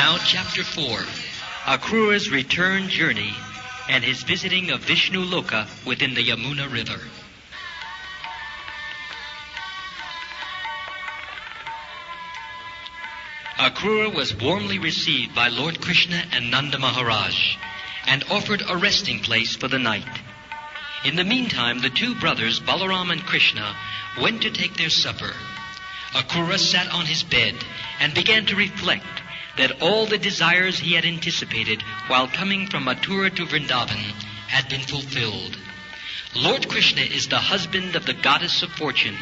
Now, Chapter 4, Akrura's return journey and his visiting of Visnuloka within the Yamuna River. Akrura was warmly received by Lord Krishna and Nanda Maharaj and offered a resting place for the night. In the meantime, the two brothers, Balaram and Krishna, went to take their supper. Akrura sat on his bed and began to reflect that all the desires he had anticipated while coming from Mathura to Vrindavan had been fulfilled. Lord Krishna is the husband of the goddess of fortune.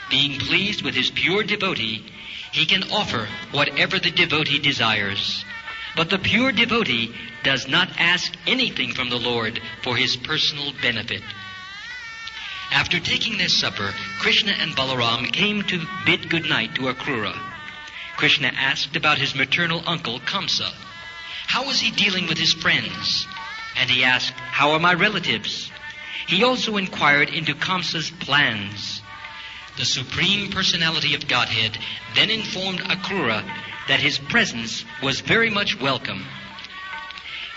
Being pleased with his pure devotee, he can offer whatever the devotee desires. But the pure devotee does not ask anything from the Lord for his personal benefit. After taking their supper, Krishna and Balaram came to bid good night to Akrura. Krishna asked about his maternal uncle, Kamsa. How was he dealing with his friends? And he asked, how are my relatives? He also inquired into Kamsa's plans. The Supreme Personality of Godhead then informed Akrura that his presence was very much welcome.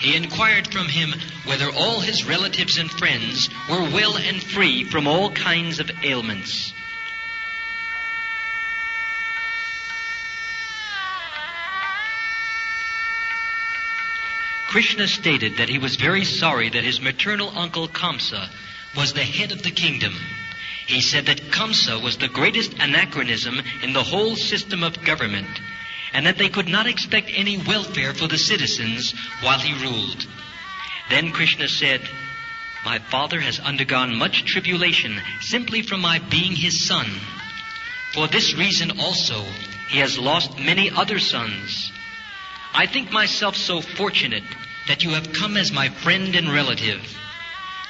He inquired from him whether all his relatives and friends were well and free from all kinds of ailments. Krishna stated that he was very sorry that his maternal uncle Kamsa was the head of the kingdom. He said that Kamsa was the greatest anachronism in the whole system of government, and that they could not expect any welfare for the citizens while he ruled. Then Krishna said, my father has undergone much tribulation simply from my being his son. For this reason also, he has lost many other sons. I think myself so fortunate that you have come as my friend and relative.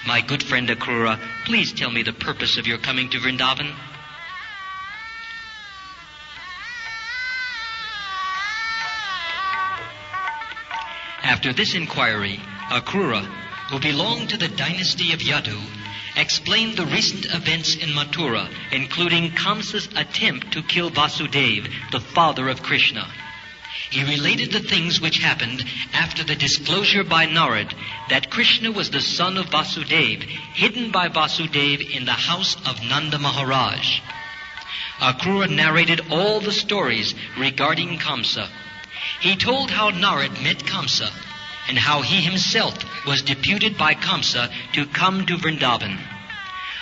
My good friend Akrura, please tell me the purpose of your coming to Vrindavan. After this inquiry, Akrura, who belonged to the dynasty of Yadu, explained the recent events in Mathura, including Kamsa's attempt to kill Vasudeva, the father of Krishna. He related the things which happened after the disclosure by Narad that Krishna was the son of Vasudeva, hidden by Vasudeva in the house of Nanda Maharaj. Akrura narrated all the stories regarding Kamsa. He told how Narad met Kamsa and how he himself was deputed by Kamsa to come to Vrindavan.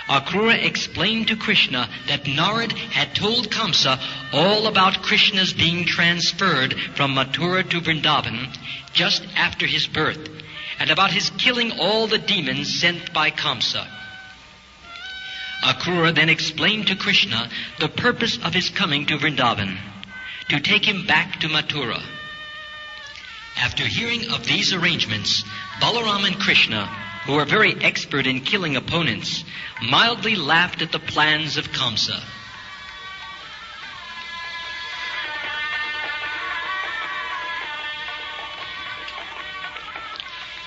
Akrura explained to Krishna that Narad had told Kamsa all about Krishna's being transferred from Mathura to Vrindavan just after his birth, and about his killing all the demons sent by Kamsa. Akrura then explained to Krishna the purpose of his coming to Vrindavan, to take him back to Mathura. After hearing of these arrangements, Balaram and Krishna, who were very expert in killing opponents, mildly laughed at the plans of Kamsa.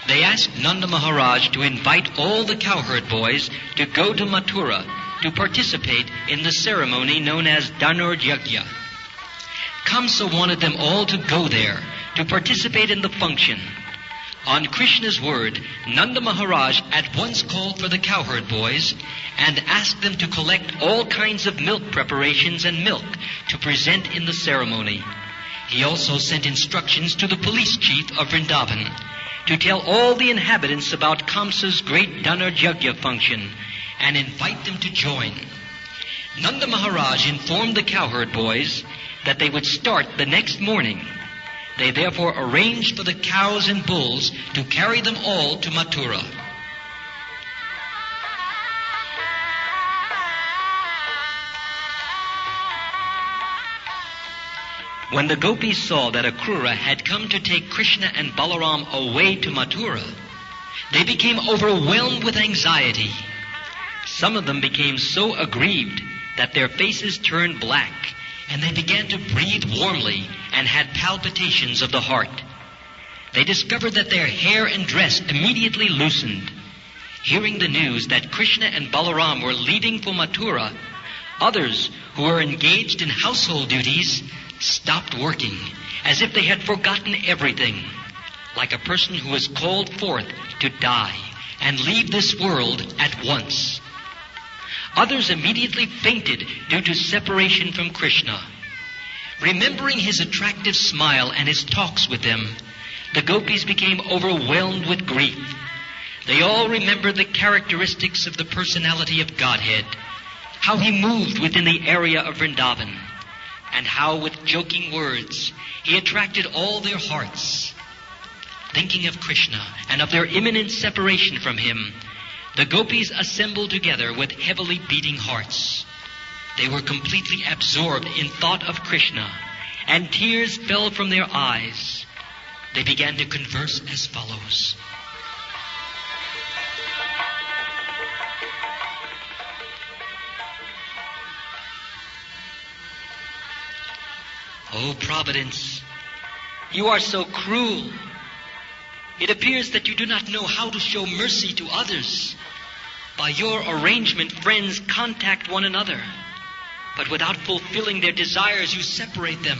They asked Nanda Maharaj to invite all the cowherd boys to go to Mathura to participate in the ceremony known as Dhanurjagya. Kamsa wanted them all to go there to participate in the function. On Krishna's word, Nanda Maharaj at once called for the cowherd boys and asked them to collect all kinds of milk preparations and milk to present in the ceremony. He also sent instructions to the police chief of Vrindavan to tell all the inhabitants about Kamsa's great Dhanurjagya function and invite them to join. Nanda Maharaj informed the cowherd boys that they would start the next morning. They therefore arranged for the cows and bulls to carry them all to Mathura. When the Gopis saw that Akrura had come to take Krishna and Balaram away to Mathura, they became overwhelmed with anxiety. Some of them became so aggrieved that their faces turned black, and they began to breathe warmly and had palpitations of the heart. They discovered that their hair and dress immediately loosened. Hearing the news that Krishna and Balaram were leaving for Mathura, others who were engaged in household duties stopped working, as if they had forgotten everything, like a person who is called forth to die and leave this world at once. Others immediately fainted due to separation from Krishna. Remembering his attractive smile and his talks with them, the gopis became overwhelmed with grief. They all remembered the characteristics of the personality of Godhead, how he moved within the area of Vrindavan, and how with joking words he attracted all their hearts. Thinking of Krishna and of their imminent separation from him, the gopis assembled together with heavily beating hearts. They were completely absorbed in thought of Krishna, and tears fell from their eyes. They began to converse as follows. O Providence, you are so cruel. It appears that you do not know how to show mercy to others. By your arrangement, friends contact one another, but without fulfilling their desires, you separate them.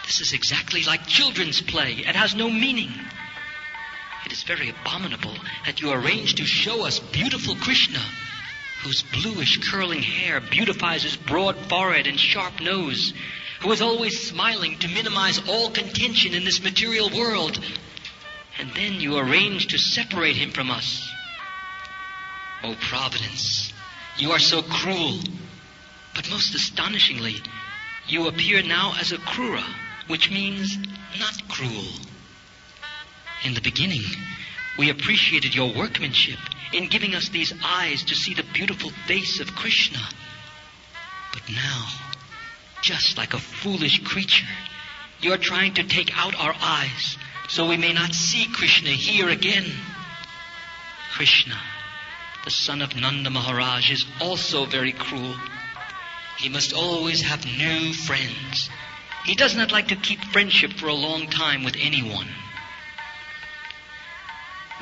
This is exactly like children's play. It has no meaning. It is very abominable that you arrange to show us beautiful Krishna, whose bluish curling hair beautifies his broad forehead and sharp nose, who is always smiling to minimize all contention in this material world. And then you arrange to separate him from us. O Providence, you are so cruel. But most astonishingly, you appear now as Akrura, which means not cruel. In the beginning, we appreciated your workmanship in giving us these eyes to see the beautiful face of Krishna. But now, just like a foolish creature, you are trying to take out our eyes so we may not see Krishna here again. Krishna, the son of Nanda Maharaj, is also very cruel. He must always have new friends. He does not like to keep friendship for a long time with anyone.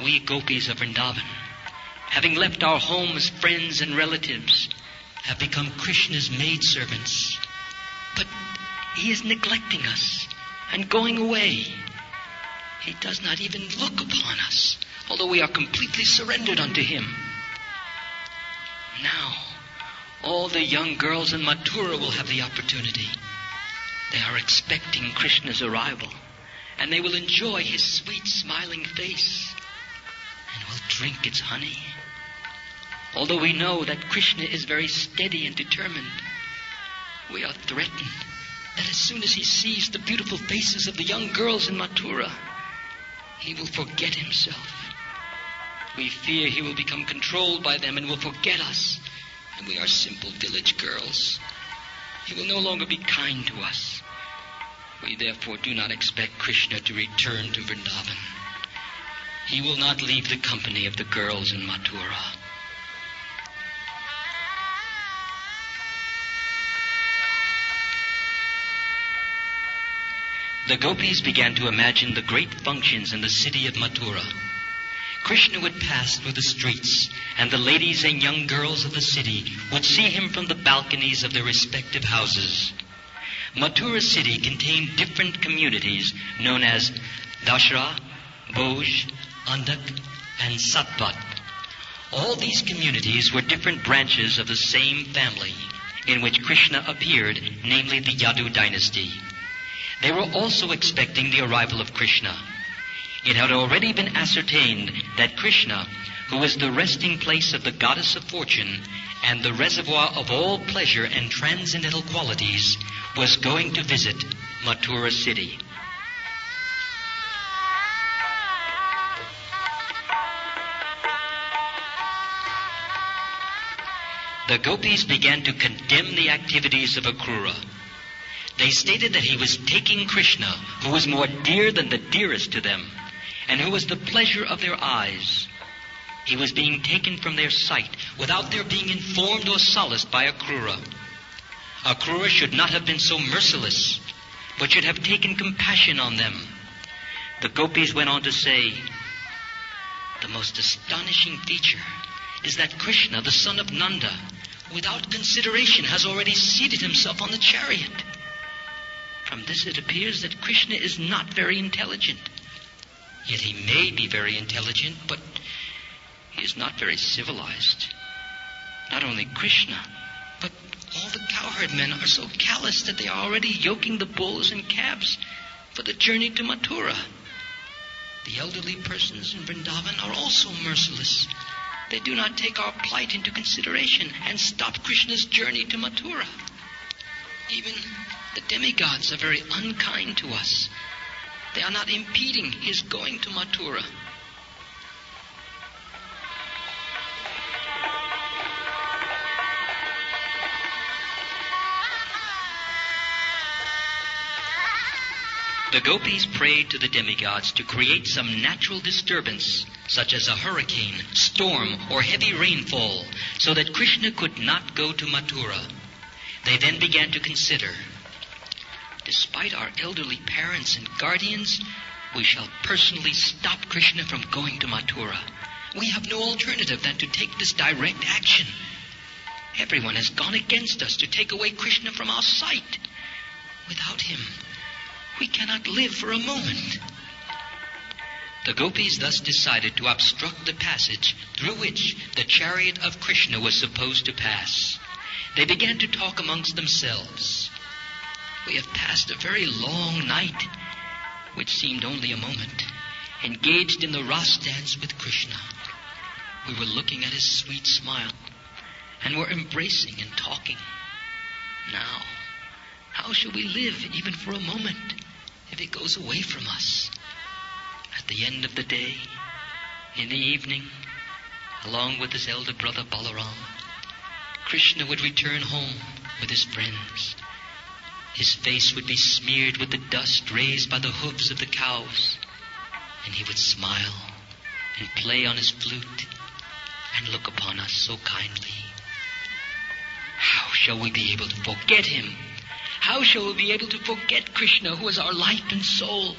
We gopis of Vrindavan, having left our homes, friends, and relatives, have become Krishna's maidservants. But he is neglecting us and going away. He does not even look upon us, although we are completely surrendered unto him. Now, all the young girls in Mathura will have the opportunity. They are expecting Krishna's arrival, and they will enjoy his sweet smiling face, and will drink its honey. Although we know that Krishna is very steady and determined, we are threatened that as soon as he sees the beautiful faces of the young girls in Mathura, he will forget himself. We fear he will become controlled by them and will forget us, and we are simple village girls. He will no longer be kind to us. We therefore do not expect Krishna to return to Vrindavan. He will not leave the company of the girls in Mathura. The gopis began to imagine the great functions in the city of Mathura. Krishna would pass through the streets, and the ladies and young girls of the city would see him from the balconies of their respective houses. Mathura city contained different communities known as Dashra, Bhoj, Andak, and Satpat. All these communities were different branches of the same family in which Krishna appeared, namely the Yadu dynasty. They were also expecting the arrival of Krishna. It had already been ascertained that Krishna, who is the resting place of the goddess of fortune and the reservoir of all pleasure and transcendental qualities, was going to visit Mathura city. The gopis began to condemn the activities of Akrura. They stated that he was taking Krishna, who was more dear than the dearest to them, and who was the pleasure of their eyes. He was being taken from their sight without their being informed or solaced by Akrura. Akrura should not have been so merciless, but should have taken compassion on them. The gopis went on to say, the most astonishing feature is that Krishna, the son of Nanda, without consideration has already seated himself on the chariot. From this it appears that Krishna is not very intelligent. Yet he may be very intelligent, but he is not very civilized. Not only Krishna, but all the cowherd men are so callous that they are already yoking the bulls and calves for the journey to Mathura. The elderly persons in Vrindavan are also merciless. They do not take our plight into consideration and stop Krishna's journey to Mathura. Even the demigods are very unkind to us. They are not impeding his going to Mathura. The gopis prayed to the demigods to create some natural disturbance, such as a hurricane, storm, or heavy rainfall, so that Krishna could not go to Mathura. They then began to consider, despite our elderly parents and guardians, we shall personally stop Krishna from going to Mathura. We have no alternative than to take this direct action. Everyone has gone against us to take away Krishna from our sight. Without him, we cannot live for a moment. The gopis thus decided to obstruct the passage through which the chariot of Krishna was supposed to pass. They began to talk amongst themselves. We have passed a very long night, which seemed only a moment, engaged in the Ras dance with Krishna. We were looking at his sweet smile, and were embracing and talking. Now, how shall we live even for a moment if it goes away from us? At the end of the day, in the evening, along with his elder brother Balaram, Krishna would return home with his friends. His face would be smeared with the dust raised by the hooves of the cows, and he would smile and play on his flute and look upon us so kindly. How shall we be able to forget him? How shall we be able to forget Krishna, who is our life and soul?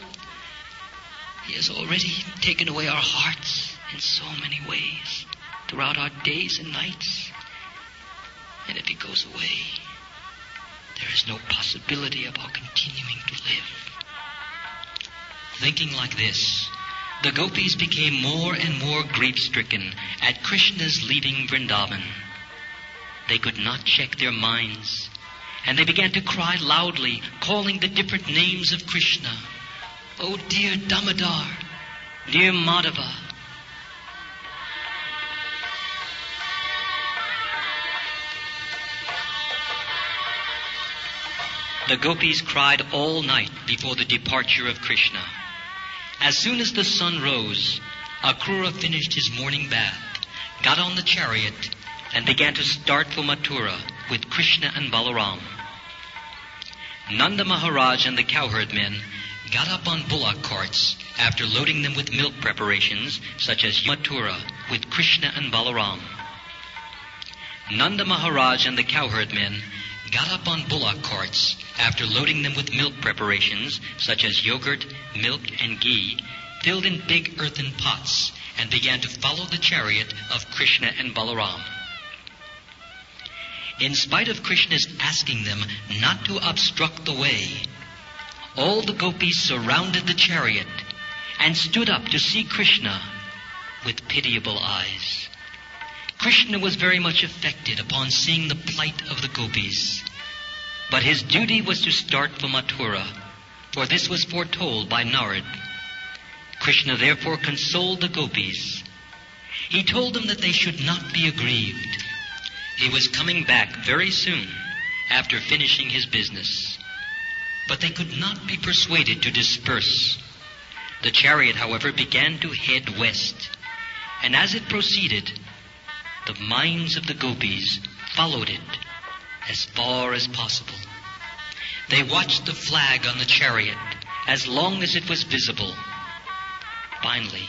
He has already taken away our hearts in so many ways throughout our days and nights. And if he goes away, there is no possibility of our continuing to live. Thinking like this, the gopis became more and more grief-stricken at Krishna's leaving Vrindavan. They could not check their minds, and they began to cry loudly, calling the different names of Krishna. Oh, dear Damodar, dear Madhava. The gopis cried all night before the departure of Krishna. As soon as the sun rose, Akrura finished his morning bath, got on the chariot, and began to start for Mathura with Krishna and Balaram. Nanda Maharaj and the cowherd men got up on bullock carts after loading them with milk preparations such as Mathura with Krishna and Balaram. Nanda Maharaj and the cowherd men got up on bullock carts after loading them with milk preparations such as yogurt, milk, and ghee, filled in big earthen pots, and began to follow the chariot of Krishna and Balaram. In spite of Krishna's asking them not to obstruct the way, all the gopis surrounded the chariot and stood up to see Krishna with pitiable eyes. Krishna was very much affected upon seeing the plight of the gopis. But his duty was to start for Mathura, for this was foretold by Narad. Krishna therefore consoled the gopis. He told them that they should not be aggrieved. He was coming back very soon after finishing his business. But they could not be persuaded to disperse. The chariot, however, began to head west, and as it proceeded, the minds of the gopis followed it as far as possible. They watched the flag on the chariot as long as it was visible. Finally,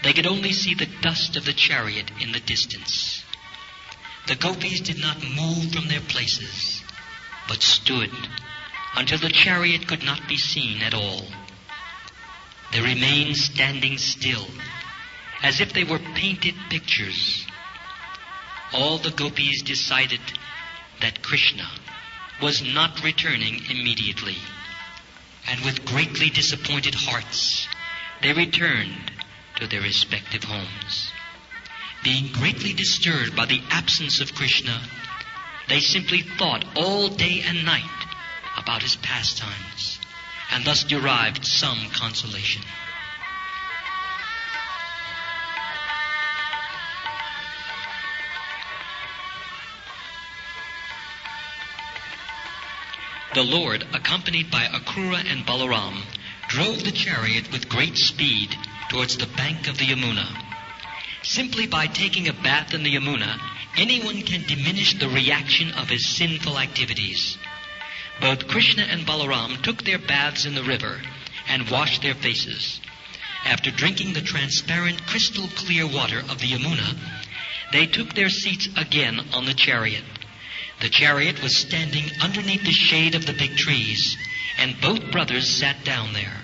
they could only see the dust of the chariot in the distance. The gopis did not move from their places, but stood until the chariot could not be seen at all. They remained standing still, as if they were painted pictures. All the gopis decided that Krishna was not returning immediately. and with greatly disappointed hearts, they returned to their respective homes. Being greatly disturbed by the absence of Krishna, they simply thought all day and night about his pastimes, and thus derived some consolation. The Lord, accompanied by Akrura and Balaram, drove the chariot with great speed towards the bank of the Yamuna. Simply by taking a bath in the Yamuna, anyone can diminish the reaction of his sinful activities. Both Krishna and Balaram took their baths in the river and washed their faces. After drinking the transparent, crystal clear water of the Yamuna, they took their seats again on the chariot. The chariot was standing underneath the shade of the big trees, and both brothers sat down there.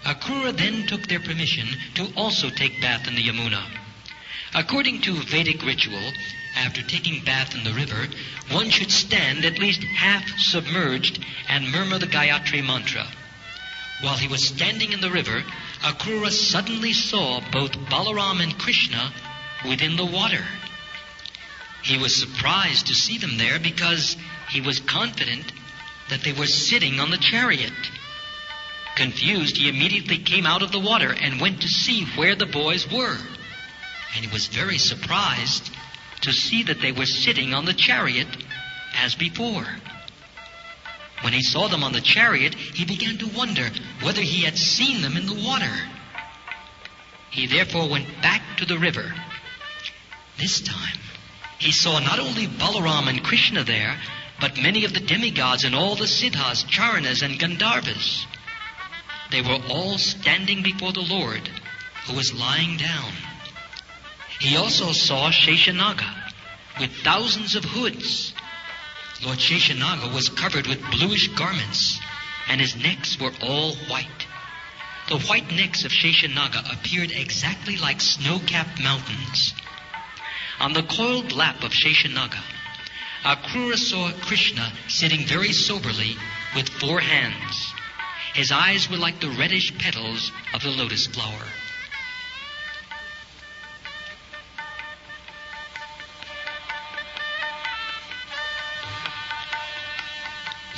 Akrura then took their permission to also take bath in the Yamuna. According to Vedic ritual, after taking bath in the river, one should stand at least half submerged and murmur the Gayatri mantra. While he was standing in the river, Akrura suddenly saw both Balaram and Krishna within the water. He was surprised to see them there because he was confident that they were sitting on the chariot. Confused, he immediately came out of the water and went to see where the boys were. And he was very surprised to see that they were sitting on the chariot as before. When he saw them on the chariot, he began to wonder whether he had seen them in the water. He therefore went back to the river. This time, he saw not only Balaram and Krishna there, but many of the demigods and all the Siddhas, Charanas, and Gandharvas. They were all standing before the Lord, who was lying down. He also saw Sheshanaga with thousands of hoods. Lord Sheshanaga was covered with bluish garments, and his necks were all white. The white necks of Sheshanaga appeared exactly like snow-capped mountains. On the coiled lap of Sheshanaga, Akrura saw Krishna sitting very soberly with 4 hands. His eyes were like the reddish petals of the lotus flower.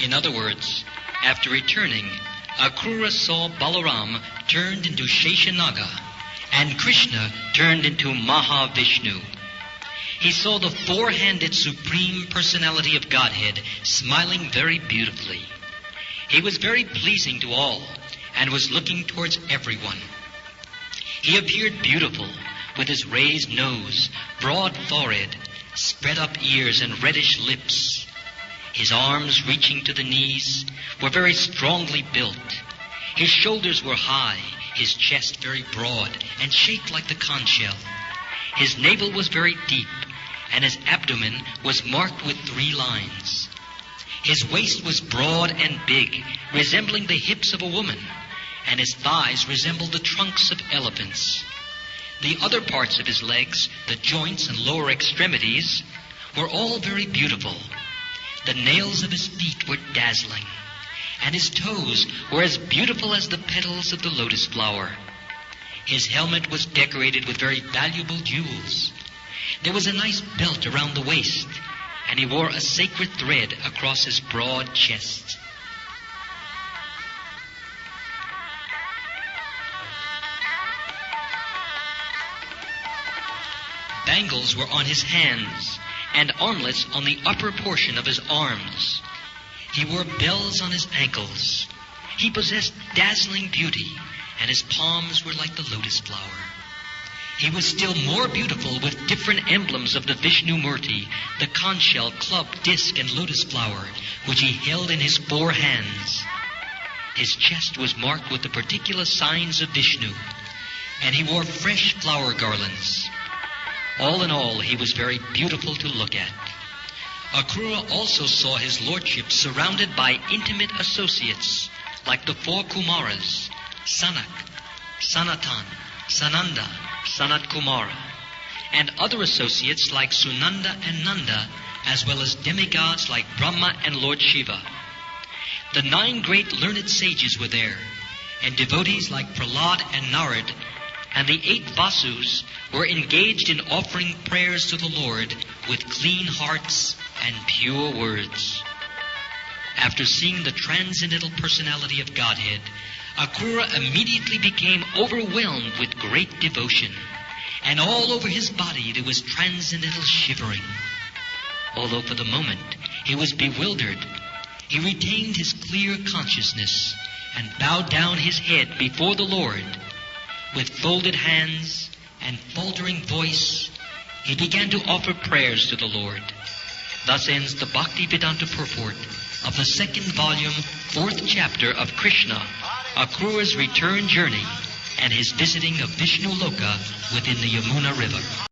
In other words, after returning, Akrura saw Balaram turned into Sheshanaga and Krishna turned into Mahavishnu. He saw the 4-handed Supreme Personality of Godhead smiling very beautifully. He was very pleasing to all and was looking towards everyone. He appeared beautiful with his raised nose, broad forehead, spread up ears, and reddish lips. His arms, reaching to the knees, were very strongly built. His shoulders were high, his chest very broad and shaped like the conch shell. His navel was very deep, and his abdomen was marked with 3 lines. His waist was broad and big, resembling the hips of a woman, and his thighs resembled the trunks of elephants. The other parts of his legs, the joints and lower extremities, were all very beautiful. The nails of his feet were dazzling, and his toes were as beautiful as the petals of the lotus flower. His helmet was decorated with very valuable jewels. There was a nice belt around the waist, and he wore a sacred thread across his broad chest. Bangles were on his hands, and armlets on the upper portion of his arms. He wore bells on his ankles. He possessed dazzling beauty, and his palms were like the lotus flower. He was still more beautiful with different emblems of the Vishnu Murti, the conch shell, club, disc, and lotus flower, which he held in his 4 hands. His chest was marked with the particular signs of Vishnu, and he wore fresh flower garlands. All in all, he was very beautiful to look at. Akrura also saw his lordship surrounded by intimate associates, like the 4 Kumaras, Sanak, Sanatan, Sananda, Sanat Kumara, and other associates like Sunanda and Nanda, as well as demigods like Brahma and Lord Shiva. The 9 great learned sages were there, and devotees like Prahlad and Narad, and the 8 Vasus were engaged in offering prayers to the Lord with clean hearts and pure words. After seeing the transcendental personality of Godhead, Akrura immediately became overwhelmed with great devotion, and all over his body there was transcendental shivering. Although for the moment he was bewildered, he retained his clear consciousness and bowed down his head before the Lord. With folded hands and faltering voice, he began to offer prayers to the Lord. Thus ends the Bhakti-Vedanta purport of the 2nd volume, 4th chapter of Krishna, Akrura's return journey, and his visiting of Visnuloka within the Yamuna river.